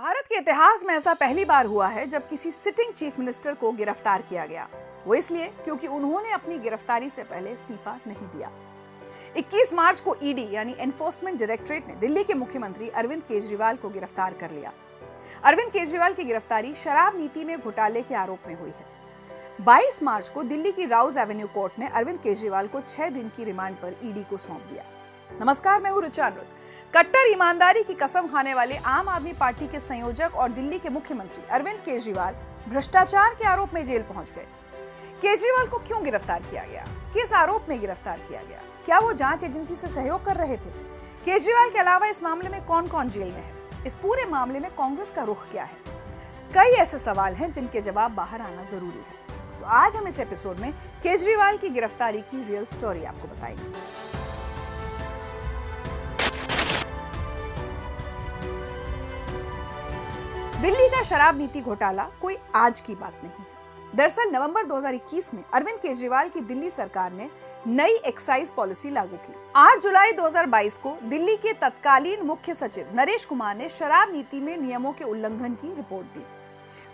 भारत के इतिहास में ऐसा पहली बार हुआ है जब किसी सिटिंग चीफ मिनिस्टर को गिरफ्तार किया गया। वो इसलिए क्योंकि उन्होंने अपनी गिरफ्तारी से पहले इस्तीफा नहीं दिया। 21 मार्च को ईडी यानी एनफोर्समेंट डायरेक्टरेट ने दिल्ली के मुख्यमंत्री अरविंद केजरीवाल को गिरफ्तार कर लिया। अरविंद केजरीवाल की गिरफ्तारी शराब नीति में घोटाले के आरोप में हुई है। 22 मार्च को दिल्ली की राउज एवेन्यू कोर्ट ने अरविंद केजरीवाल को 6 दिन की रिमांड पर ईडी को सौंप दिया। नमस्कार, मैं हूं ऋचा अनिरुद्ध। कट्टर ईमानदारी की कसम खाने वाले आम आदमी पार्टी के संयोजक और दिल्ली के मुख्यमंत्री अरविंद केजरीवाल भ्रष्टाचार के आरोप में जेल पहुंच गए। केजरीवाल को क्यों गिरफ्तार किया गया? किस आरोप में गिरफ्तार किया गया? क्या वो जांच एजेंसी से सहयोग कर रहे थे? केजरीवाल के अलावा इस मामले में कौन कौन जेल में है? इस पूरे मामले में कांग्रेस का रुख क्या है? कई ऐसे सवाल हैं जिनके जवाब बाहर आना जरूरी है। तो आज हम इस एपिसोड में केजरीवाल की गिरफ्तारी की रियल स्टोरी आपको बताएंगे। दिल्ली का शराब नीति घोटाला कोई आज की बात नहीं है। दरअसल नवंबर 2021 में अरविंद केजरीवाल की दिल्ली सरकार ने नई एक्साइज पॉलिसी लागू की। 8 जुलाई 2022 को दिल्ली के तत्कालीन मुख्य सचिव नरेश कुमार ने शराब नीति में नियमों के उल्लंघन की रिपोर्ट दी।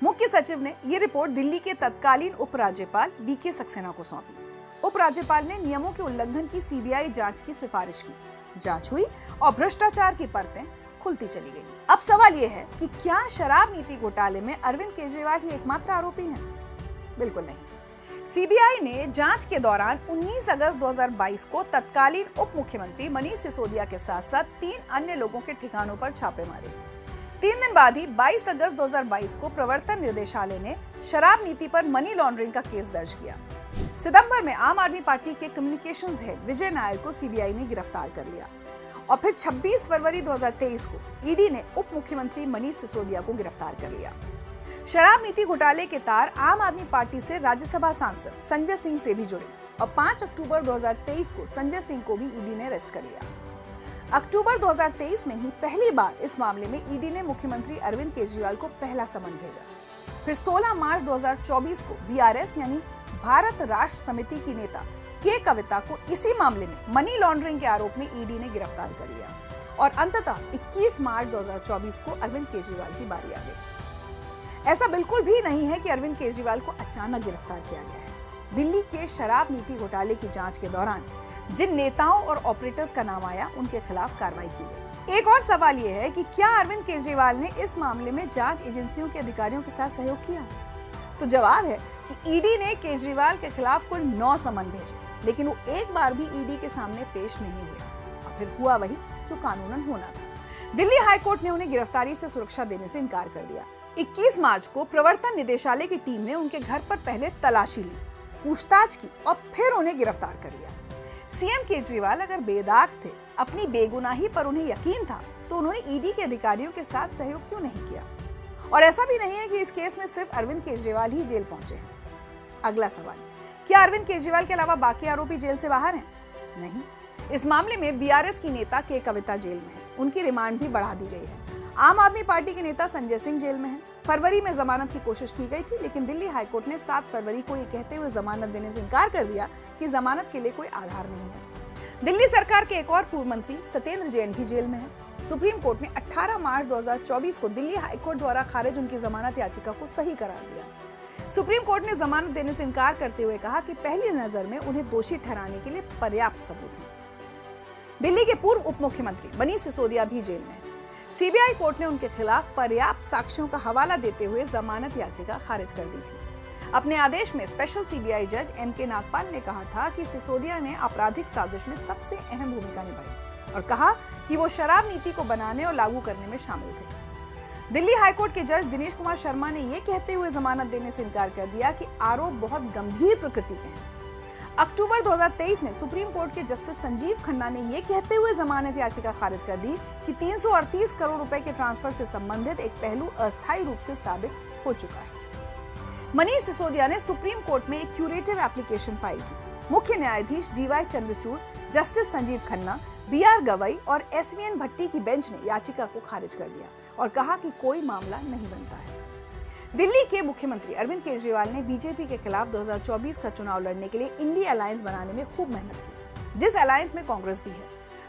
मुख्य सचिव ने ये रिपोर्ट दिल्ली के तत्कालीन उपराज्यपाल वीके सक्सेना को सौंपी। उपराज्यपाल ने नियमों के उल्लंघन की सीबीआई जांच की सिफारिश की। जांच हुई और भ्रष्टाचार की परतें खुलती चली गई। अब सवाल ये है कि क्या शराब नीति घोटाले में अरविंद केजरीवाल ही एकमात्र आरोपी हैं? बिल्कुल नहीं। सीबीआई ने जांच के दौरान 19 अगस्त 2022 को तत्कालीन उप मुख्यमंत्री मनीष सिसोदिया के साथ साथ 3 अन्य लोगों के ठिकानों पर छापे मारे। 3 दिन बाद ही 22 अगस्त 2022 को प्रवर्तन निदेशालय ने शराब नीति पर मनी लॉन्ड्रिंग का केस दर्ज किया। सितंबर में आम आदमी पार्टी के कम्युनिकेशंस हेड विजय नायर को सीबीआई ने गिरफ्तार कर लिया और फिर 26 फरवरी 2023 को ईडी ने उप मुख्यमंत्री मनीष सिसोदिया को गिरफ्तार कर लिया। शराब नीति घोटाले के तार आम आदमी पार्टी से राज्यसभा सांसद संजय सिंह से भी जुड़े और 5 अक्टूबर 2023 को संजय सिंह को भी ईडी ने अरेस्ट कर लिया। अक्टूबर 2023 में ही पहली बार इस मामले में ईडी ने मुख्यमंत्री अरविंद केजरीवाल को पहला समन भेजा। फिर 16 मार्च 2024 को बीआरएस यानी भारत राष्ट्र समिति की नेता के कविता को इसी मामले में मनी लॉन्ड्रिंग के आरोप में ईडी ने गिरफ्तार कर लिया और अंततः 21 मार्च 2024 को अरविंद केजरीवाल की बारी आ गई। ऐसा बिल्कुल भी नहीं है कि अरविंद केजरीवाल को अचानक गिरफ्तार किया गया है। दिल्ली के शराब नीति घोटाले की जांच के दौरान जिन नेताओं और ऑपरेटर्स का नाम आया उनके खिलाफ कार्रवाई की गई। एक और सवाल यह है कि क्या अरविंद केजरीवाल ने इस मामले में जांच एजेंसियों के अधिकारियों के साथ सहयोग किया? तो जवाब है कि ईडी ने केजरीवाल के खिलाफ कुल 9 समन भेजे, लेकिन वो एक बार भी ईडी के सामने पेश नहीं हुए और फिर हुआ वही जो कानूनन होना था। दिल्ली हाई कोर्ट ने उन्हें गिरफ्तारी से सुरक्षा देने से इनकार कर दिया। 21 मार्च को प्रवर्तन निदेशालय की टीम ने उनके घर पर पहले तलाशी ली, पूछताछ की और फिर उन्हें गिरफ्तार कर लिया। सीएम केजरीवाल अगर बेदाग थे, अपनी बेगुनाही पर उन्हें यकीन था, तो उन्होंने ईडी के अधिकारियों के साथ सहयोग क्यों नहीं किया? और ऐसा भी नहीं है कि इस केस में सिर्फ अरविंद केजरीवाल ही जेल पहुंचे हैं। अगला सवाल, क्या अरविंद केजरीवाल के अलावा बाकी आरोपी जेल से बाहर हैं? नहीं। इस मामले में बीआरएस की नेता के कविता जेल में है। उनकी रिमांड भी बढ़ा दी गई है। आम आदमी पार्टी के नेता संजय सिंह जेल में हैं। फरवरी में जमानत की कोशिश की गई थी, लेकिन दिल्ली हाईकोर्ट ने 7 फरवरी को ये कहते हुए जमानत देने से इनकार कर दिया कि जमानत के लिए कोई आधार नहीं है। दिल्ली सरकार के एक और पूर्व मंत्री सत्येंद्र जैन भी जेल में है। सुप्रीम कोर्ट ने 18 मार्च 2024 को दिल्ली हाईकोर्ट द्वारा खारिज उनकी जमानत याचिका को सही करार दिया। सुप्रीम कोर्ट ने जमानत देने से इनकार करते हुए कहा कि पहली नजर में उन्हें दोषी ठहराने के लिए पर्याप्त सबूत हैं। दिल्ली के पूर्व उप मुख्यमंत्री मनीष सिसोदिया भी जेल में हैं। सीबीआई कोर्ट ने उनके खिलाफ पर्याप्त साक्ष्यों का हवाला देते हुए जमानत याचिका खारिज कर दी थी। अपने आदेश में स्पेशल सीबीआई जज एम.के. नागपाल ने कहा था कि सिसोदिया ने आपराधिक साजिश में सबसे अहम भूमिका निभाई और कहा कि वो शराब नीति को बनाने और लागू करने में शामिल थे। दिल्ली हाईकोर्ट के जज दिनेश कुमार शर्मा ने ये कहते हुए जमानत देने से इनकार कर दिया कि आरोप बहुत गंभीर प्रकृति के हैं। अक्टूबर 2023 में सुप्रीम कोर्ट के जस्टिस संजीव खन्ना ने ये कहते हुए जमानत याचिका खारिज कर दी कि 338 करोड़ रुपए के ट्रांसफर से संबंधित एक पहलू अस्थायी रूप से साबित हो चुका है। मनीष सिसोदिया ने सुप्रीम कोर्ट में एक क्यूरेटिव एप्लीकेशन फाइल की। मुख्य न्यायाधीश D Y Chandrachud, justice Sanjiv Khanna, B R. Gavai और एस.वी.एन. भट्टी की बेंच ने याचिका को खारिज कर दिया और कहा कि कोई मामला नहीं बनता है। दिल्ली के मुख्यमंत्री अरविंद केजरीवाल ने बीजेपी के खिलाफ 2024 का चुनाव लड़ने के लिए इंडिया अलायंस बनाने में खूब मेहनत की, जिस अलायंस में कांग्रेस भी है।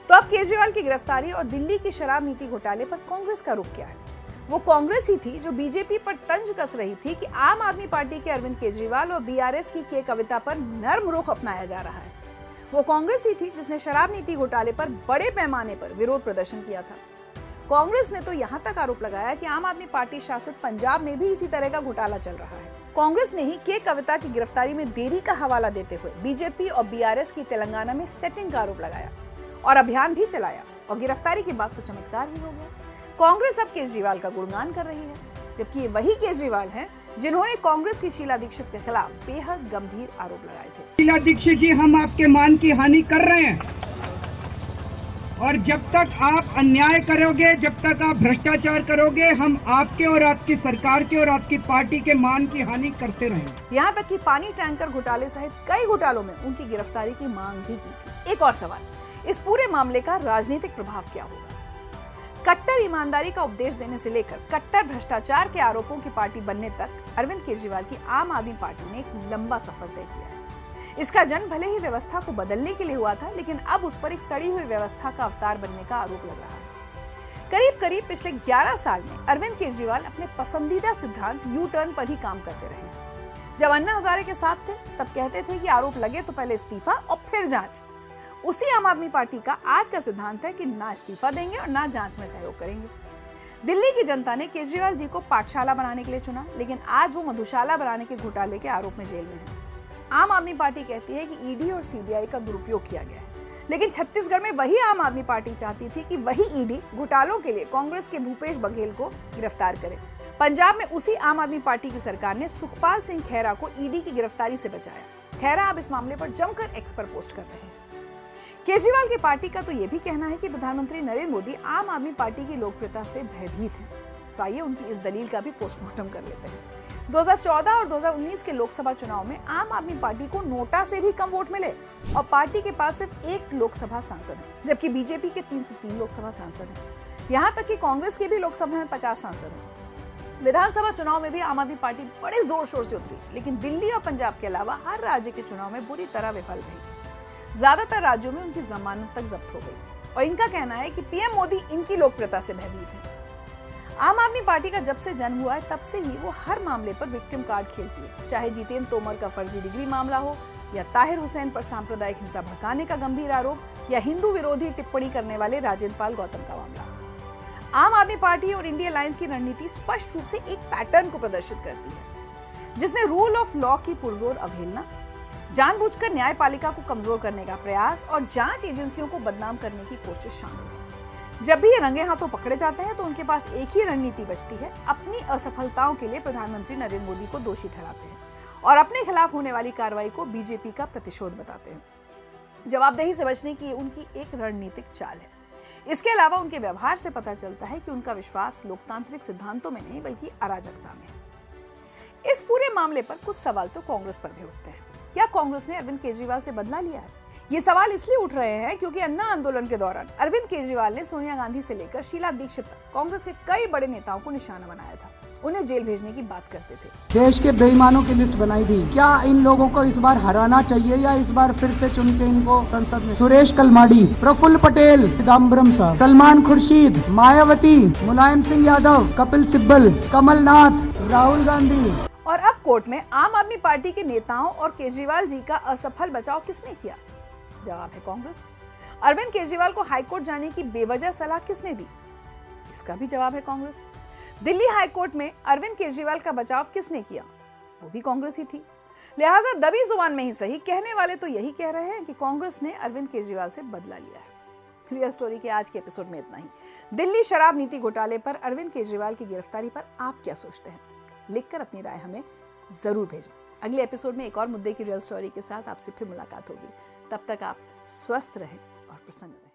तो अब केजरीवाल की गिरफ्तारी और दिल्ली की शराब नीति घोटाले पर कांग्रेस का रुख क्या है? वो कांग्रेस ही थी जो बीजेपी पर तंज कस रही थी कि आम आदमी पार्टी के अरविंद केजरीवाल और बीआरएस की के कविता पर नर्म रुख अपनाया जा रहा है। वो कांग्रेस ही थी जिसने शराब नीति घोटाले पर बड़े पैमाने पर विरोध प्रदर्शन किया था। कांग्रेस ने तो यहाँ तक आरोप लगाया कि आम आदमी पार्टी शासित पंजाब में भी इसी तरह का घोटाला चल रहा है। कांग्रेस ने ही के कविता की गिरफ्तारी में देरी का हवाला देते हुए बीजेपी और बीआरएस की तेलंगाना में सेटिंग का आरोप लगाया और अभियान भी चलाया, और गिरफ्तारी के बाद तो चमत्कार ही हो गया। कांग्रेस अब केजरीवाल का गुणगान कर रही है, जबकि ये वही केजरीवाल हैं जिन्होंने कांग्रेस की शीला दीक्षित के खिलाफ बेहद गंभीर आरोप लगाए थे। शीला दीक्षित जी, हम आपके मान की हानि कर रहे हैं, और जब तक आप अन्याय करोगे, जब तक आप भ्रष्टाचार करोगे, हम आपके और आपकी सरकार के और आपकी पार्टी के मान की हानि करते रहेंगे। यहाँ तक कि पानी टैंकर घोटाले सहित कई घोटालों में उनकी गिरफ्तारी की मांग भी की थी। एक और सवाल, इस पूरे मामले का राजनीतिक प्रभाव क्या होगा? कट्टर ईमानदारी का उपदेश देने से लेकर कट्टर भ्रष्टाचार के आरोपों की पार्टी बनने तक अरविंद केजरीवाल की आम आदमी पार्टी ने एक लंबा सफर तय किया है। इसका जन्म भले ही व्यवस्था को बदलने के लिए हुआ था, लेकिन अब उस पर एक सड़ी हुई व्यवस्था का अवतार बनने का आरोप लग रहा है। करीब करीब पिछले 11 साल में अरविंद केजरीवाल अपने पसंदीदा सिद्धांत यू टर्न पर ही काम करते रहे। जब अन्ना हजारे के साथ थे तब कहते थे कि आरोप लगे तो पहले इस्तीफा और फिर जांच। उसी आम आदमी पार्टी का आज का सिद्धांत है कि ना इस्तीफा देंगे और ना जांच में सहयोग करेंगे। दिल्ली की जनता ने केजरीवाल जी को पाठशाला बनाने के लिए चुना, लेकिन आज वो मधुशाला बनाने के घोटाले के आरोप में जेल में है। आम आदमी पार्टी कहती है कि ईडी और सीबीआई का दुरुपयोग किया गया है, लेकिन छत्तीसगढ़ में वही आम आदमी पार्टी चाहती थी कि वही ईडी घोटालों के लिए कांग्रेस के भूपेश बघेल को गिरफ्तार करे। पंजाब में उसी आम आदमी पार्टी की सरकार ने सुखपाल सिंह खैरा को ईडी की गिरफ्तारी से बचाया। खैरा अब इस मामले पर जमकर एक्स पर पोस्ट कर रहे हैं। केजरीवाल की पार्टी का तो ये भी कहना है कि प्रधानमंत्री नरेंद्र मोदी आम आदमी पार्टी की लोकप्रियता से भयभीत हैं। तो आइए उनकी इस दलील का भी पोस्टमार्टम कर लेते हैं। 2014 और 2019 के लोकसभा चुनाव में आम आदमी पार्टी को नोटा से भी कम वोट मिले और पार्टी के पास सिर्फ एक लोकसभा सांसद है, जबकि बीजेपी के 303 लोकसभा सांसद हैं। यहाँ तक कि कांग्रेस के भी लोकसभा में 50 सांसद हैं। विधानसभा चुनाव में भी आम आदमी पार्टी बड़े जोर शोर से उतरी, लेकिन दिल्ली और पंजाब के अलावा हर राज्य के चुनाव में बुरी तरह विफल रही। ज्यादातर राज्यों में उनकी जमानत तक जब्त हो गई और इनका कहना है कि पीएम मोदी इनकी लोकप्रियता से भयभीत है। आम आदमी पार्टी का जब से जन्म हुआ है तब से ही वो हर मामले पर विक्टिम कार्ड खेलती है, चाहे जितेंद्र तोमर का फर्जी डिग्री मामला हो, या ताहिर हुसैन पर सांप्रदायिक हिंसा भड़काने का गंभीर आरोप, या हिंदू विरोधी टिप्पणी करने वाले राजेंद्र पाल गौतम का मामला। आम आदमी पार्टी और इंडिया अलायंस की रणनीति स्पष्ट रूप से एक पैटर्न को प्रदर्शित करती है, जिसमें रूल ऑफ लॉ की पुरजोर अवहेलना, जानबूझकर न्यायपालिका को कमजोर करने का प्रयास और जांच एजेंसियों को बदनाम करने की कोशिश शामिल है। जब भी ये रंगे हाथों पकड़े जाते हैं तो उनके पास एक ही रणनीति बचती है, अपनी असफलताओं के लिए प्रधानमंत्री नरेंद्र मोदी को दोषी ठहराते हैं और अपने खिलाफ होने वाली कार्रवाई को बीजेपी का प्रतिशोध बताते हैं। जवाबदेही से बचने की उनकी एक रणनीतिक चाल है। इसके अलावा उनके व्यवहार से पता चलता है कि उनका विश्वास लोकतांत्रिक सिद्धांतों में नहीं बल्कि अराजकता में है। इस पूरे मामले पर कुछ सवाल तो कांग्रेस पर भी उठते हैं। क्या कांग्रेस ने अरविंद केजरीवाल से बदला लिया है? ये सवाल इसलिए उठ रहे हैं क्योंकि अन्ना आंदोलन के दौरान अरविंद केजरीवाल ने सोनिया गांधी से लेकर शीला दीक्षित तक कांग्रेस के कई बड़े नेताओं को निशाना बनाया था। उन्हें जेल भेजने की बात करते थे। देश के बेईमानों की लिस्ट बनाई थी। क्या इन लोगों को इस बार हराना चाहिए या इस बार फिर से चुन के इनको संसद में? सुरेश कलमाडी, प्रफुल्ल पटेल, चिदम्बरम साहब, सलमान खुर्शीद, मायावती, मुलायम सिंह यादव, कपिल सिब्बल, कमलनाथ, राहुल गांधी। और अब कोर्ट में आम आदमी पार्टी के नेताओं और केजरीवाल जी का असफल बचाव किसने किया? जवाब है कांग्रेस। अरविंद केजरीवाल को हाईकोर्ट जाने की बेवजह सलाह किसने दी? इसका भी जवाब है कांग्रेस। दिल्ली हाईकोर्ट में अरविंद केजरीवाल का बचाव किसने किया? वो भी कांग्रेस ही थी। लिहाजा दबी जुबान में ही सही, कहने वाले तो यही कह रहे हैं कि कांग्रेस ने अरविंद केजरीवाल से बदला लिया है। रियल स्टोरी के आज के एपिसोड में इतना ही। दिल्ली शराब नीति घोटाले पर अरविंद केजरीवाल की गिरफ्तारी पर आप क्या सोचते हैं? लिखकर अपनी राय हमें जरूर भेजें। अगले एपिसोड में एक और मुद्दे की रियल स्टोरी के साथ आपसे फिर मुलाकात होगी। तब तक आप स्वस्थ रहें और प्रसन्न रहें।